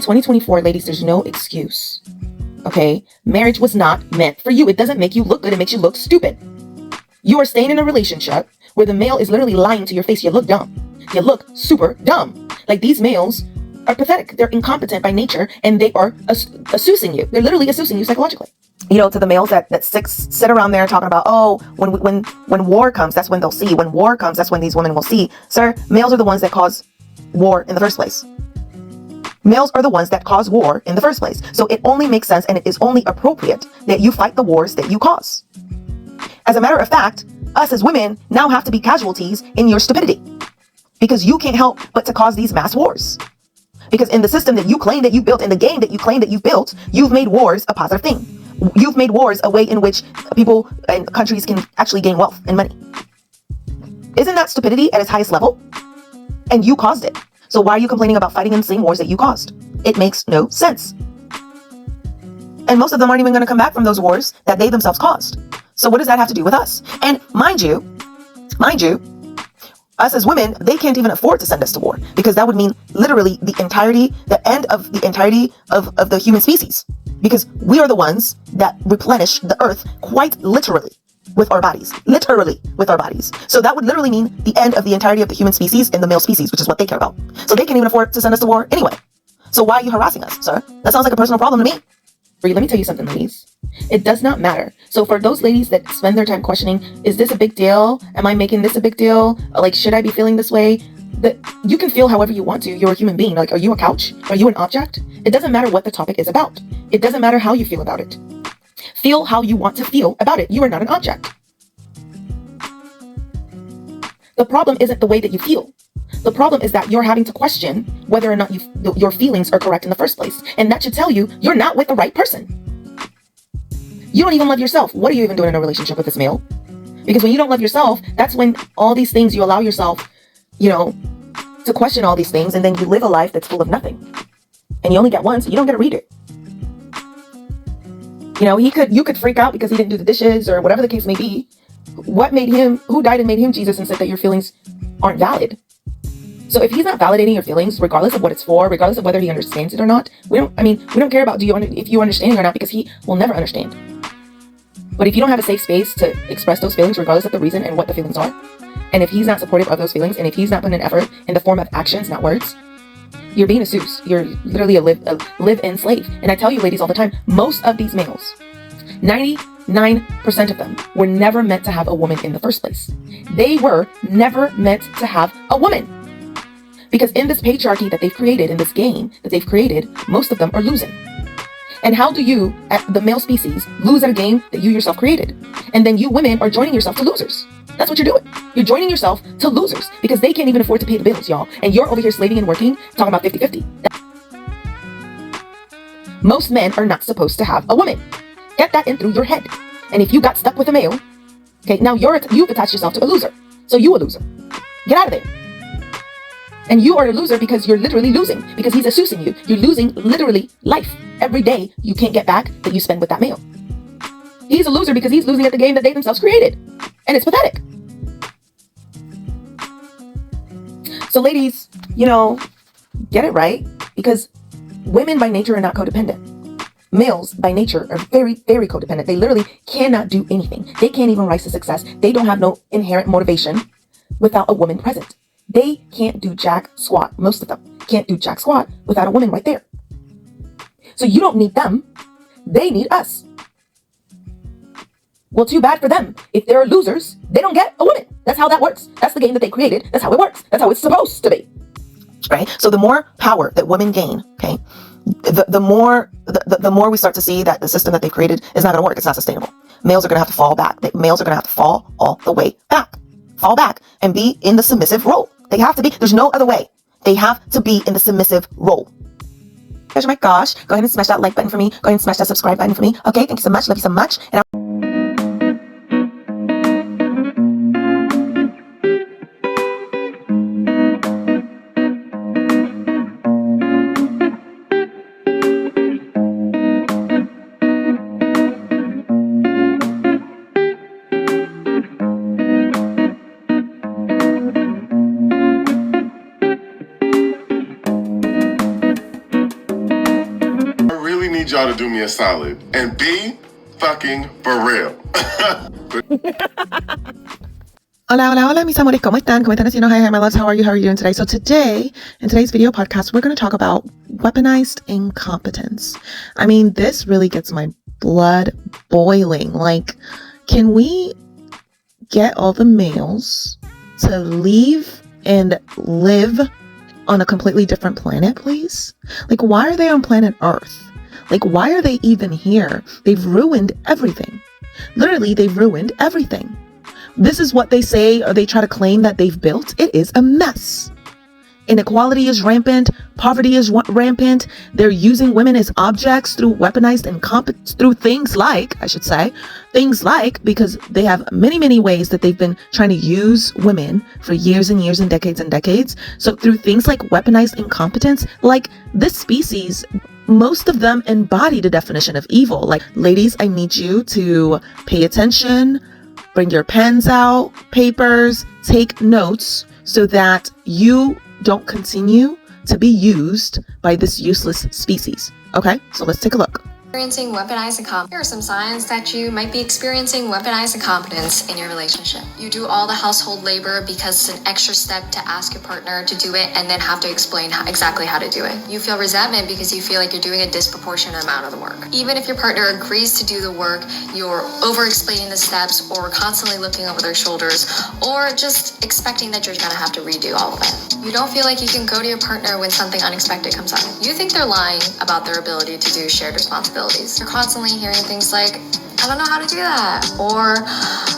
2024, ladies, there's no excuse. Okay? Marriage was not meant for you. It doesn't make you look good. It makes you look stupid. You are staying in a relationship where the male is literally lying to your face. You look dumb. You look super dumb. Like, these males are pathetic. They're incompetent by nature, and they are assusing you. They're literally assusing you psychologically. You know, to the males that sit around there talking about, oh, when war comes, that's when they'll see. When war comes, that's when these women will see. Sir, males are the ones that cause war in the first place. Males are the ones that cause war in the first place. So it only makes sense, and it is only appropriate that you fight the wars that you cause. As a matter of fact, us as women now have to be casualties in your stupidity, because you can't help but to cause these mass wars. Because in the system that you claim that you built, in the game that you claim that you've built, you've made wars a positive thing. You've made wars a way in which people and countries can actually gain wealth and money. Isn't that stupidity at its highest level? And you caused it. So why are you complaining about fighting in the same wars that you caused? It makes no sense. And most of them aren't even going to come back from those wars that they themselves caused. So what does that have to do with us? And mind you, us as women, they can't even afford to send us to war, because that would mean literally the end of the entirety of the human species, because we are the ones that replenish the earth quite literally with our bodies, So that would literally mean the end of the entirety of the human species and the male species, which is what they care about. So they can't even afford to send us to war anyway. So why are you harassing us, sir? That sounds like a personal problem to me. Let me tell you something, ladies. It does not matter. So for those ladies that spend their time questioning, is this a big deal? Am I making this a big deal? Like, should I be feeling this way? That you can feel however you want to. You're a human being. Like, are you a couch? Are you an object? It doesn't matter what the topic is about. It doesn't matter how you feel about it. Feel how you want to feel about it. You are not an object. The problem isn't the way that you feel. The problem is that you're having to question whether or not your feelings are correct in the first place. And that should tell you you're not with the right person. You don't even love yourself. What are you even doing in a relationship with this male? Because when you don't love yourself, that's when all these things, you allow yourself, to question all these things, and then you live a life that's full of nothing. And you only get one, so you don't get to read it. You could freak out because he didn't do the dishes or whatever the case may be. Who died and made him Jesus and said that your feelings aren't valid? So if he's not validating your feelings, regardless of what it's for, regardless of whether he understands it or not, we don't care about if you understand it or not, because he will never understand. But if you don't have a safe space to express those feelings, regardless of the reason and what the feelings are, and if he's not supportive of those feelings, and if he's not putting an effort in the form of actions, not words, you're being a Seuss. You're literally a live-in slave. And I tell you, ladies, all the time, most of these males, 99% of them were never meant to have a woman in the first place. They were never meant to have a woman. Because in this patriarchy that they've created, in this game that they've created, most of them are losing. And how do you, the male species, lose at a game that you yourself created? And then you women are joining yourself to losers. That's what you're doing. You're joining yourself to losers because they can't even afford to pay the bills, y'all. And you're over here slaving and working, talking about 50-50. Most men are not supposed to have a woman. Get that in through your head. And if you got stuck with a male, okay, now you've attached yourself to a loser. So you a loser. Get out of there. And you are a loser because you're literally losing, because he's assusing you. You're losing literally life every day you can't get back that you spend with that male. He's a loser because he's losing at the game that they themselves created. And it's pathetic. So ladies, get it right, because women by nature are not codependent. Males by nature are very, very codependent. They literally cannot do anything. They can't even rise to success. They don't have no inherent motivation without a woman present. They can't do jack squat. Most of them can't do jack squat without a woman right there. So you don't need them. They need us. Well, too bad for them. If they're losers, they don't get a woman. That's how that works. That's the game that they created. That's how it works. That's how it's supposed to be. Right? So the more power that women gain, okay, the more we start to see that the system that they've created is not going to work. It's not sustainable. Males are going to have to fall back. Males are going to have to fall all the way back. Fall back and be in the submissive role. They have to be. There's no other way. They have to be in the submissive role. Gosh, oh my gosh. Go ahead and smash that like button for me. Go ahead and smash that subscribe button for me. Okay, thank you so much. Love you so much. And need y'all to do me a solid and be fucking for real. Hola, hola, hola, mis amores, ¿cómo están? ¿Cómo están haciendo? Hi, my loves, how are you? How are you doing today? So today, in today's video podcast, we're going to talk about weaponized incompetence. I mean, this really gets my blood boiling. Like, can we get all the males to leave and live on a completely different planet, please? Like, why are they on planet Earth? Like, why are they even here? They've ruined everything. Literally, they've ruined everything. This is what they say, or they try to claim that they've built. It is a mess. Inequality is rampant. Poverty is rampant. They're using women as objects through weaponized incompetence, through things like, because they have many, many ways that they've been trying to use women for years and years and decades. So through things like weaponized incompetence, like this species, most of them embody the definition of evil. Like, ladies, I need you to pay attention. Bring your pens out, papers, take notes so that you don't continue to be used by this useless species. Okay, so let's take a look. Experiencing weaponized incompetence. Here are some signs that you might be experiencing weaponized incompetence in your relationship. You do all the household labor because it's an extra step to ask your partner to do it and then have to explain exactly how to do it. You feel resentment because you feel like you're doing a disproportionate amount of the work. Even if your partner agrees to do the work, you're over-explaining the steps or constantly looking over their shoulders or just expecting that you're going to have to redo all of it. You don't feel like you can go to your partner when something unexpected comes up. You think they're lying about their ability to do shared responsibilities. You're constantly hearing things like, I don't know how to do that, or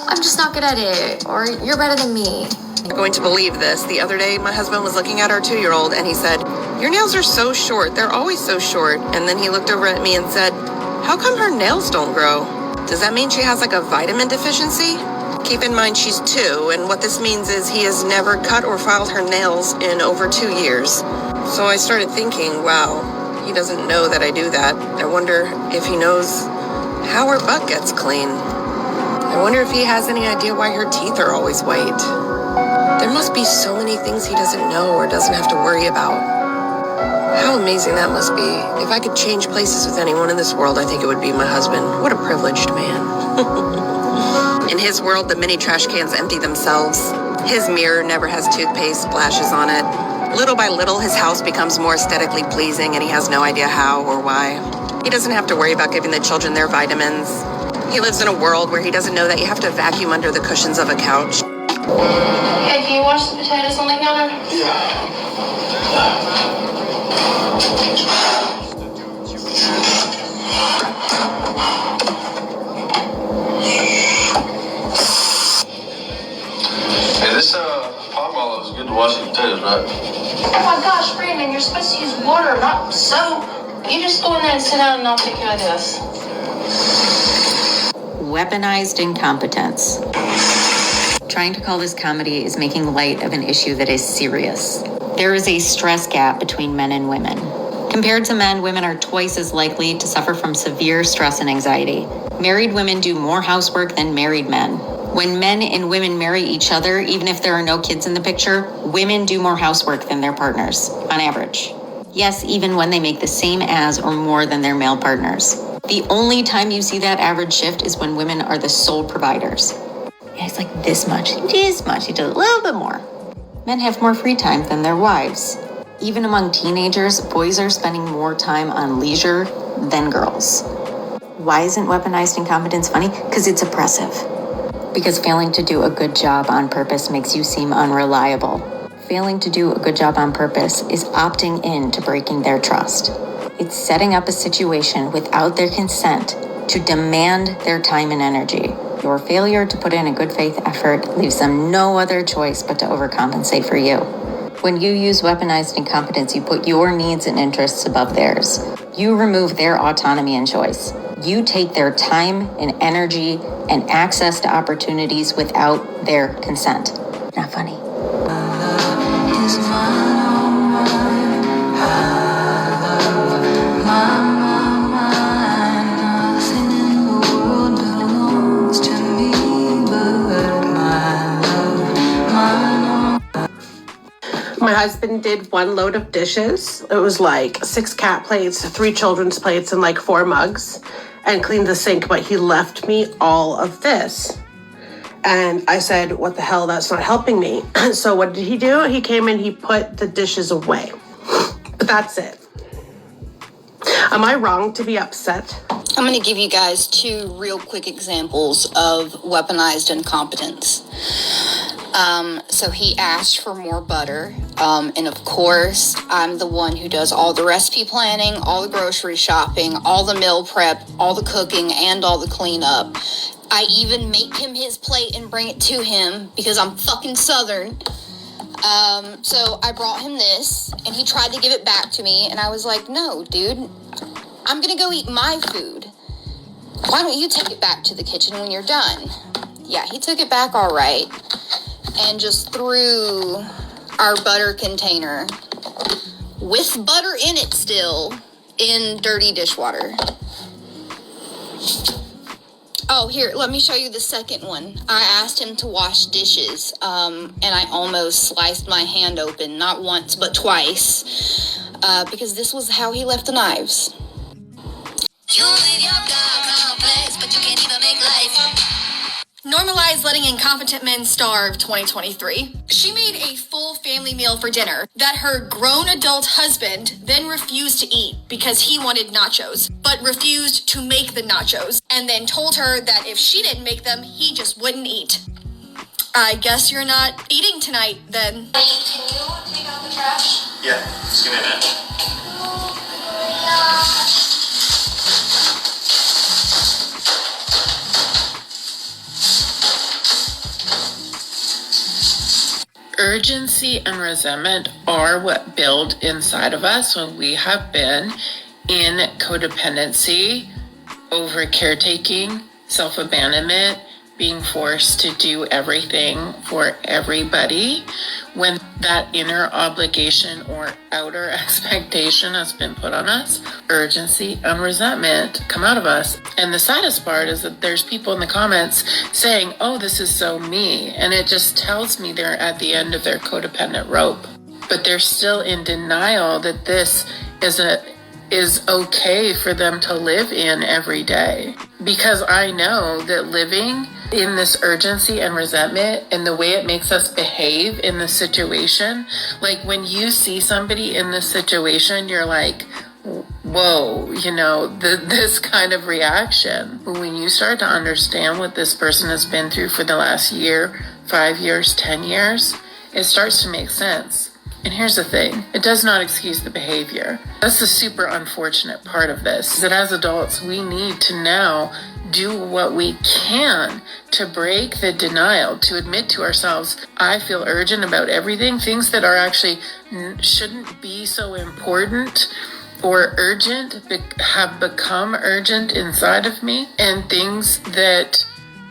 I'm just not good at it, or you're better than me. You're going to believe this. The other day, my husband was looking at our 2-year-old and he said, your nails are so short. They're always so short. And then he looked over at me and said, how come her nails don't grow? Does that mean she has like a vitamin deficiency? Keep in mind she's 2, and what this means is he has never cut or filed her nails in over 2 years. So I started thinking, wow, he doesn't know that I do that. I wonder if he knows how her butt gets clean. I wonder if he has any idea why her teeth are always white. There must be so many things he doesn't know or doesn't have to worry about. How amazing that must be. If I could change places with anyone in this world, I think it would be my husband. What a privileged man. In his world, the mini trash cans empty themselves. His mirror never has toothpaste splashes on it. Little by little, his house becomes more aesthetically pleasing and he has no idea how or why. He doesn't have to worry about giving the children their vitamins. He lives in a world where he doesn't know that you have to vacuum under the cushions of a couch. Hey, can you wash the potatoes on the counter? Yeah. Hey, this palm olive is good to wash the potatoes, right? Oh my gosh, Brandon, you're supposed to use water, not soap. You just go in there and sit down and I'll take care of this. Weaponized incompetence. Trying to call this comedy is making light of an issue that is serious. There is a stress gap between men and women. Compared to men, women are twice as likely to suffer from severe stress and anxiety. Married women do more housework than married men. When men and women marry each other, even if there are no kids in the picture, women do more housework than their partners, on average. Yes, even when they make the same as or more than their male partners. The only time you see that average shift is when women are the sole providers. Yeah, it's like this much, he does a little bit more. Men have more free time than their wives. Even among teenagers, boys are spending more time on leisure than girls. Why isn't weaponized incompetence funny? Because it's oppressive. Because failing to do a good job on purpose makes you seem unreliable. Failing to do a good job on purpose is opting in to breaking their trust. It's setting up a situation without their consent to demand their time and energy. Your failure to put in a good faith effort leaves them no other choice but to overcompensate for you. When you use weaponized incompetence, you put your needs and interests above theirs. You remove their autonomy and choice. You take their time and energy and access to opportunities without their consent. Not funny. My husband did 1 load of dishes. It was like 6 cat plates, 3 children's plates, and like 4 mugs, and cleaned the sink, but he left me all of this. And I said, what the hell, that's not helping me. So what did he do? He came and he put the dishes away. But that's it. Am I wrong to be upset? I'm going to give you guys 2 real quick examples of weaponized incompetence. So he asked for more butter. And of course, I'm the one who does all the recipe planning, all the grocery shopping, all the meal prep, all the cooking, and all the cleanup. I even make him his plate and bring it to him because I'm fucking Southern. So I brought him this, and he tried to give it back to me, and I was like, no, dude, I'm gonna go eat my food. Why don't you take it back to the kitchen when you're done? Yeah, he took it back all right, and just threw our butter container, with butter in it still, in dirty dishwater. Oh, here, let me show you the second one. I asked him to wash dishes, and I almost sliced my hand open, not once, but twice, because this was how he left the knives. You live your complex, but you can't even make life. Normalize letting incompetent men starve 2023. She made a full family meal for dinner that her grown adult husband then refused to eat because he wanted nachos, but refused to make the nachos, and then told her that if she didn't make them, he just wouldn't eat. I guess you're not eating tonight, then. Can you take out the trash? Yeah, just give me a minute. Urgency and resentment are what build inside of us when we have been in codependency, over caretaking, self-abandonment, being forced to do everything for everybody. When that inner obligation or outer expectation has been put on us, urgency and resentment come out of us. And the saddest part is that there's people in the comments saying, oh, this is so me. And it just tells me they're at the end of their codependent rope. But they're still in denial that this is okay for them to live in every day. Because I know that living in this urgency and resentment and the way it makes us behave in the situation, like when you see somebody in this situation, you're like, whoa, this kind of reaction. But when you start to understand what this person has been through for the last year, 5 years, 10 years, it starts to make sense. And here's the thing, it does not excuse the behavior. That's the super unfortunate part of this, is that as adults, we need to now do what we can to break the denial, to admit to ourselves, I feel urgent about everything, things that are actually shouldn't be so important or urgent have become urgent inside of me, and things that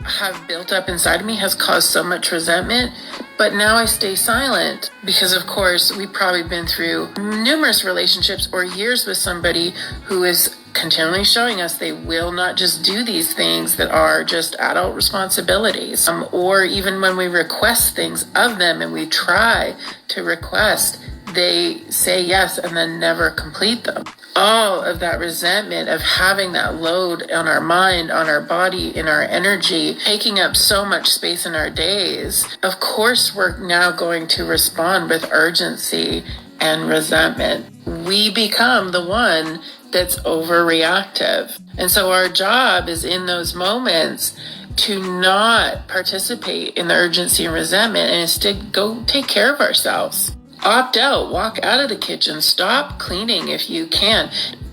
have built up inside of me has caused so much resentment. But now I stay silent because, of course, we've probably been through numerous relationships or years with somebody who is continually showing us they will not just do these things that are just adult responsibilities. Or even when we request things of them and we try to request, they say yes and then never complete them. All of that resentment of having that load on our mind, on our body, in our energy, taking up so much space in our days, of course we're now going to respond with urgency and resentment. We become the one that's overreactive. And so our job is in those moments to not participate in the urgency and resentment and instead go take care of ourselves. Opt out, walk out of the kitchen, stop cleaning if you can.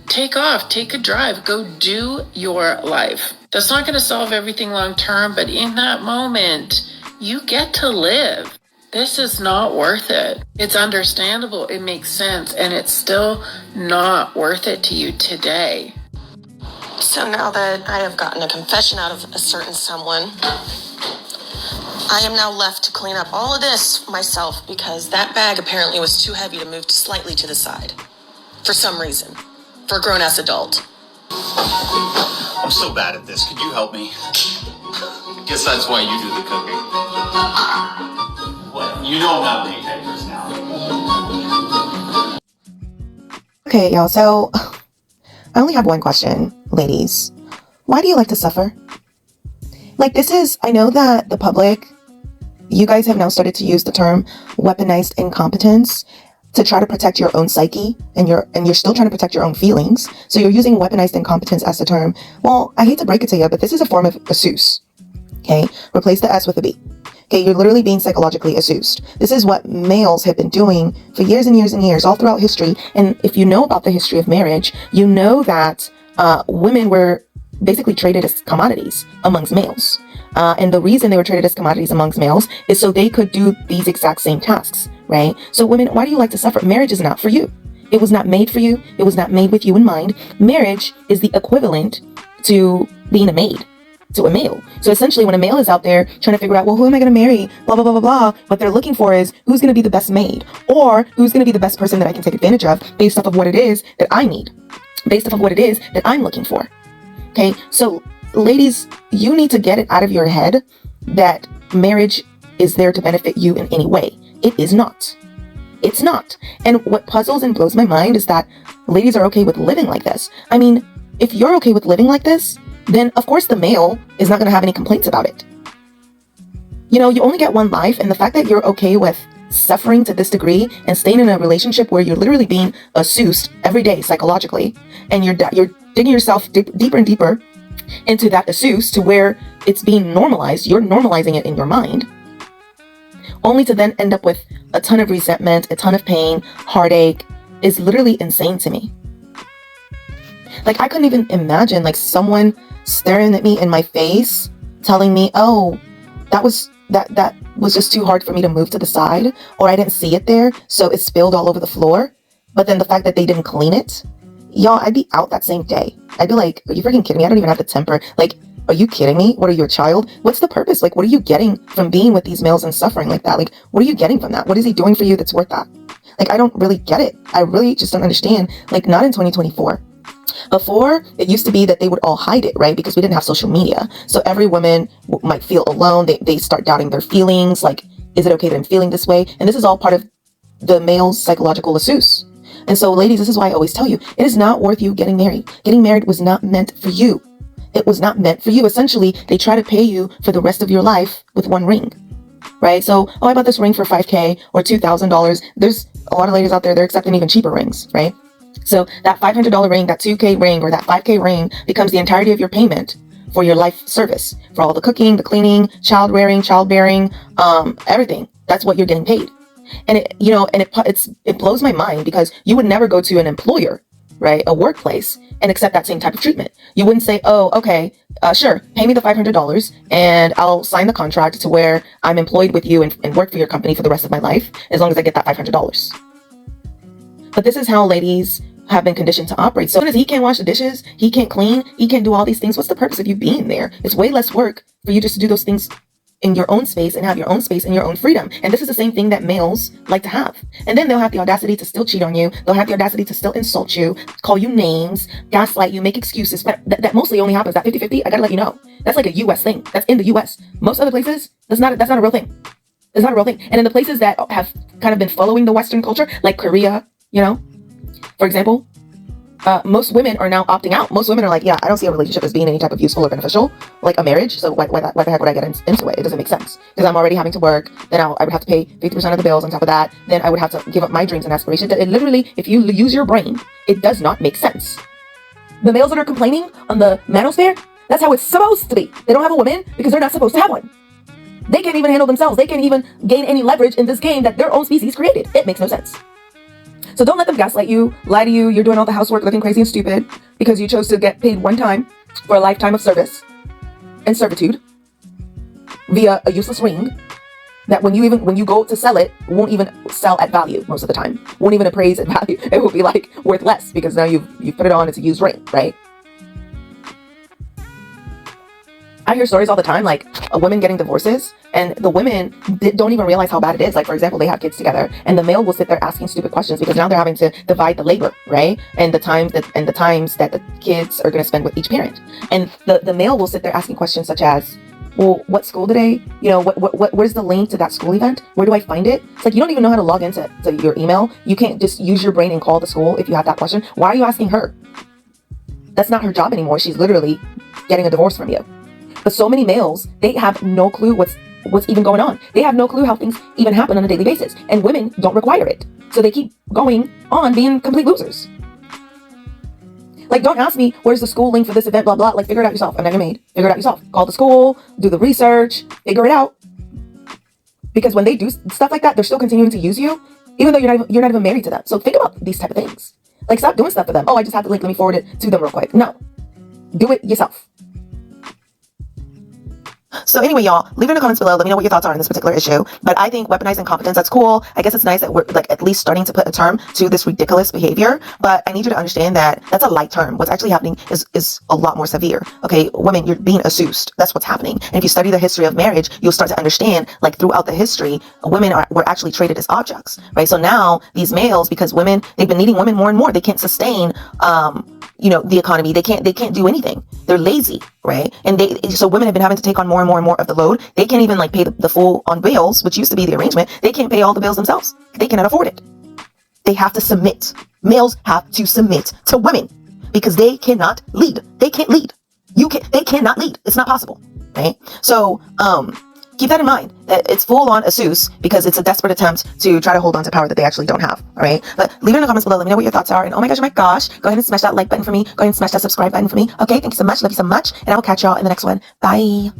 Take off, take a drive, go do your life. That's not going to solve everything long term, but in that moment, you get to live. This is not worth it. It's understandable, it makes sense, and it's still not worth it to you today. So now that I have gotten a confession out of a certain someone, I am now left to clean up all of this myself because that bag apparently was too heavy to move slightly to the side. For some reason. For a grown-ass adult. I'm so bad at this. Could you help me? Guess that's why you do the cooking. What? You know I'm not a big type personality. Okay, y'all, so I only have one question, ladies. Why do you like to suffer? Like, I know that the public, you guys have now started to use the term weaponized incompetence to try to protect your own psyche, and you're still trying to protect your own feelings. So you're using weaponized incompetence as the term. Well, I hate to break it to you, but this is a form of masseuse. Okay, replace the S with a B. Okay, you're literally being psychologically assuaged. This is what males have been doing for years and years and years, all throughout history. And if you know about the history of marriage, you know that women were basically traded as commodities amongst males. And the reason they were traded as commodities amongst males is so they could do these exact same tasks, right? So women, why do you like to suffer? Marriage is not for you. It was not made for you. It was not made with you in mind. Marriage is the equivalent to being a maid to a male. So essentially, when a male is out there trying to figure out, well, who am I going to marry? Blah, blah, blah, blah, blah. What they're looking for is who's going to be the best maid, or who's going to be the best person that I can take advantage of based off of what it is that I need, based off of what it is that I'm looking for. Okay. So ladies, you need to get it out of your head that marriage is there to benefit you in any way. It is not. It's not. And what puzzles and blows my mind is that ladies are okay with living like this. I mean, if you're okay with living like this, then of course the male is not going to have any complaints about it. You know, you only get one life, and the fact that you're okay with suffering to this degree and staying in a relationship where you're literally being assuaged every day psychologically, and you're digging yourself deeper and deeper into that assuage to where it's being normalized, you're normalizing it in your mind, only to then end up with a ton of resentment, a ton of pain, heartache, is literally insane to me. Like, I couldn't even imagine like someone staring at me in my face, telling me, oh, that was just too hard for me to move to the side, or I didn't see it there, so it spilled all over the floor. But then the fact that they didn't clean it, y'all, I'd be out that same day. I'd be like, are you freaking kidding me? I don't even have the temper. Like, are you kidding me? What, are you a child? What's the purpose? Like, what are you getting from being with these males and suffering like that? Like, what are you getting from that? What is he doing for you that's worth that? Like, I don't really get it. I really just don't understand. Like, not in 2024. Before, it used to be that they would all hide it, right? Because we didn't have social media. So every woman might feel alone. They start doubting their feelings. Like, is it okay that I'm feeling this way? And this is all part of the male's psychological assuage. And so, ladies, this is why I always tell you, it is not worth you getting married. Getting married was not meant for you. It was not meant for you. Essentially, they try to pay you for the rest of your life with one ring, right? So, oh, I bought this ring for $5,000 or $2,000. There's a lot of ladies out there, they're accepting even cheaper rings, right? So that $500 ring, that $2,000 ring, or that $5,000 ring becomes the entirety of your payment for your life service, for all the cooking, the cleaning, child rearing, childbearing, everything. That's what you're getting paid. And it blows my mind, because you would never go to an employer, right, a workplace, and accept that same type of treatment. You wouldn't say, oh, okay, sure, pay me the $500 and I'll sign the contract to where I'm employed with you and work for your company for the rest of my life, as long as I get that $500. But this is how ladies have been conditioned to operate. So as he can't wash the dishes, he can't clean, he can't do all these things, what's the purpose of you being there? It's way less work for you just to do those things in your own space and have your own space and your own freedom. And this is the same thing that males like to have. And then they'll have the audacity to still cheat on you. They'll have the audacity to still insult you, call you names, gaslight you, make excuses. But that mostly only happens, that 50-50, I gotta let you know. That's like a US thing. That's in the US. Most other places, that's not a real thing. It's not a real thing. And in the places that have kind of been following the Western culture, like Korea, you know, for example, most women are now opting out. Most women are like, yeah, I don't see a relationship as being any type of useful or beneficial, like a marriage. So why the heck would I get into it? It doesn't make sense, because I'm already having to work. Then I would have to pay 50% of the bills on top of that. Then I would have to give up my dreams and aspirations. It literally, if you use your brain, it does not make sense. The males that are complaining on the manosphere, that's how it's supposed to be. They don't have a woman because they're not supposed to have one. They can't even handle themselves. They can't even gain any leverage in this game that their own species created. It makes no sense. So don't let them gaslight you, lie to you, you're doing all the housework looking crazy and stupid because you chose to get paid one time for a lifetime of service and servitude via a useless ring that when you go to sell it, won't even sell at value most of the time. Won't even appraise at value. It will be like worth less because now you've put it on, it's a used ring, right? I hear stories all the time, like women getting divorces, and the women don't even realize how bad it is. Like, for example, they have kids together, and the male will sit there asking stupid questions because now they're having to divide the labor, right? And the times that the kids are going to spend with each parent. And the male will sit there asking questions such as, well, what school today? You know, where's the link to that school event? Where do I find it? It's like, you don't even know how to log into your email. You can't just use your brain and call the school if you have that question. Why are you asking her? That's not her job anymore. She's literally getting a divorce from you. But so many males, they have no clue what's even going on. They have no clue how things even happen on a daily basis. And women don't require it. So they keep going on being complete losers. Like, don't ask me, where's the school link for this event, blah, blah. Like, figure it out yourself. I'm not your maid. Figure it out yourself. Call the school, do the research, figure it out. Because when they do stuff like that, they're still continuing to use you, even though you're not even married to them. So think about these type of things. Like, stop doing stuff for them. Oh, I just have the link. Let me forward it to them real quick. No. Do it yourself. So anyway, y'all, leave it in the comments below. Let me know what your thoughts are on this particular issue. But I think weaponized incompetence, that's cool. I guess it's nice that we're like at least starting to put a term to this ridiculous behavior. But I need you to understand that that's a light term. What's actually happening is a lot more severe. Okay, women, you're being assumed. That's what's happening. And if you study the history of marriage, you'll start to understand, like, throughout the history, women were actually treated as objects, right? So now these males, because women, they've been needing women more and more, they can't sustain the economy. They can't do anything. They're lazy, right? And so women have been having to take on more and more of the load. They can't even like pay the full on bills, which used to be the arrangement. They can't pay all the bills themselves. They cannot afford it. They have to submit. Males have to submit to women because they cannot lead. They can't lead. They cannot lead. It's not possible, right? So, keep that in mind, that it's full on Asus because it's a desperate attempt to try to hold on to power that they actually don't have. All right. But leave it in the comments below. Let me know what your thoughts are. And oh my gosh, go ahead and smash that like button for me. Go ahead and smash that subscribe button for me. Okay. Thank you so much. Love you so much. And I will catch y'all in the next one. Bye.